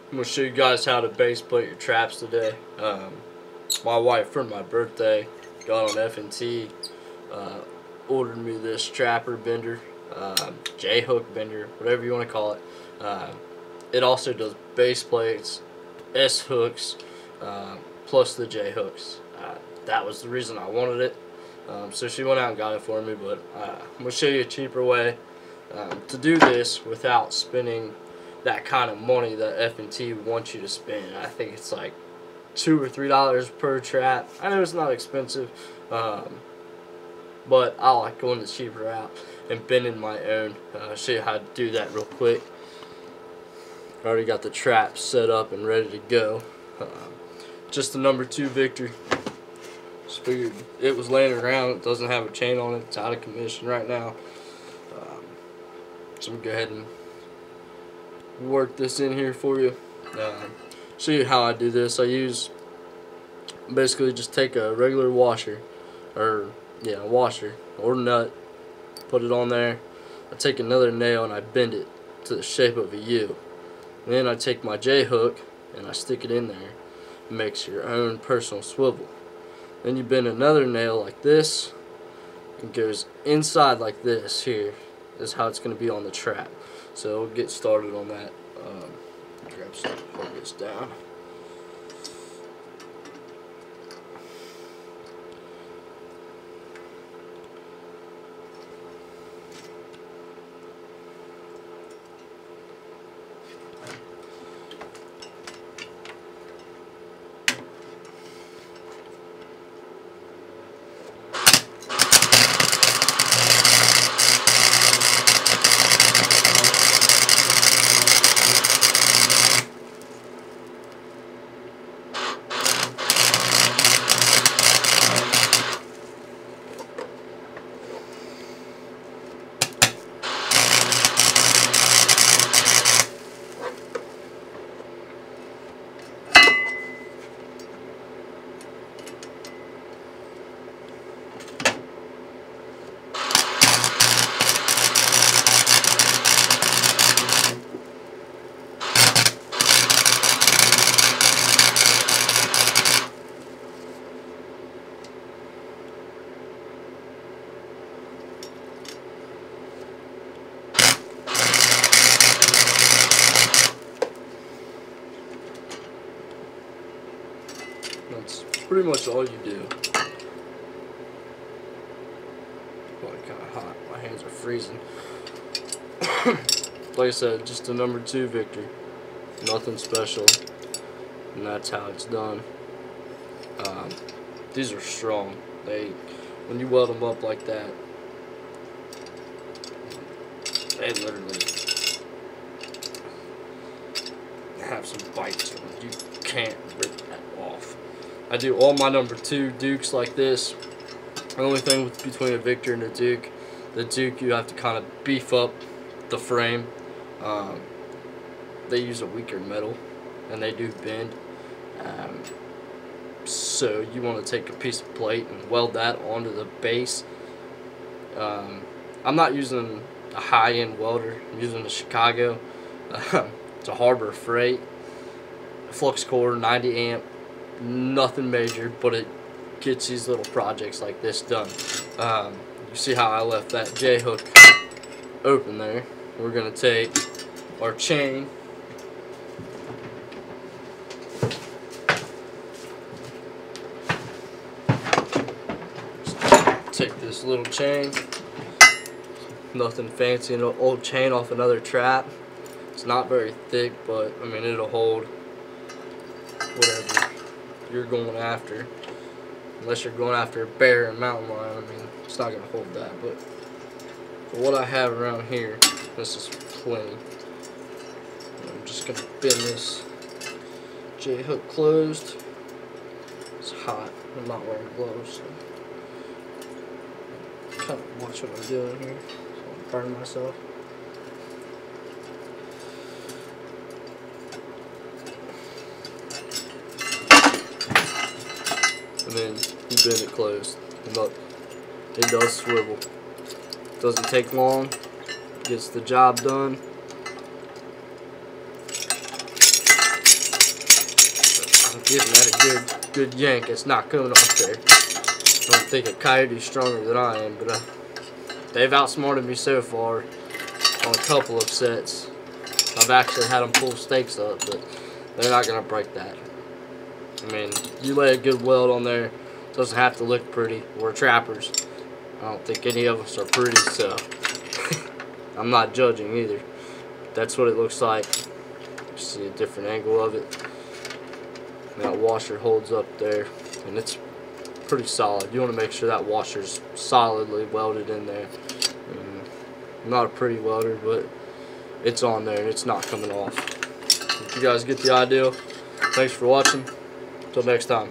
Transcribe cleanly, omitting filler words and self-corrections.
I'm going to show you guys how to base plate your traps today. My wife, for my birthday, got on F&T, ordered me this trapper bender, J-hook bender, whatever you want to call it. It also does base plates, S-hooks, plus the J-hooks. That was the reason I wanted it. So she went out and got it for me, but I'm going to show you a cheaper way to do this without spending that kind of money that F&T wants you to spend. I think it's like $2 or $3 per trap. I know it's not expensive, but I like going the cheaper route and bending my own. I'll show you how to do that real quick. I already got the trap set up and ready to go. Just the number 2 Victor. Just figured it was laying around. It doesn't have a chain on it. It's out of commission right now. So I'm going to go ahead and work this in here for you. Show you how I do this. I basically just take a regular washer, washer or nut, put it on there. I take another nail and I bend it to the shape of a U. And then I take my J-hook and I stick it in there. It makes your own personal swivel. Then you bend another nail like this. It goes inside like this. Here is how it's going to be on the trap. So we'll get started on that. Grab some, hold this down. That's pretty much all you do. Probably kind of hot. My hands are freezing. Like I said, just a number 2 Victor. Nothing special. And that's how it's done. These are strong. When you weld them up like that, they literally have some bites to them. You can't rip that off. I do all my number 2 Dukes like this. The only thing between a Victor and a Duke, the Duke you have to kind of beef up the frame. They use a weaker metal and they do bend. So you want to take a piece of plate and weld that onto the base. I'm not using a high-end welder. I'm using a Chicago. It's a Harbor Freight flux core, 90 amp. Nothing major, but it gets these little projects like this done. You see how I left that J-hook open there. We're going to take our chain, take this little chain, nothing fancy, an old chain off another trap. It's not very thick, but I mean it'll hold whatever you're going after. Unless you're going after a bear and mountain lion, I mean it's not gonna hold that. But for what I have around here, this is plenty. And I'm just gonna bend this J-hook closed. It's hot. I'm not wearing gloves, so kind of watch what I'm doing here. So I'm burning myself. And then you bend it closed. And look, it does swivel. Doesn't take long. Gets the job done. giving that a good yank. It's not coming off there. I don't think a Coyote's stronger than I am, but they've outsmarted me so far on a couple of sets. I've actually had them pull stakes up, but they're not going to break that. I mean, you lay a good weld on there, it doesn't have to look pretty. We're trappers. I don't think any of us are pretty, so I'm not judging either. That's what it looks like. You see a different angle of it. That washer holds up there, and it's pretty solid. You want to make sure that washer's solidly welded in there. I'm not a pretty welder, but it's on there and it's not coming off. If you guys get the idea, thanks for watching. Until next time.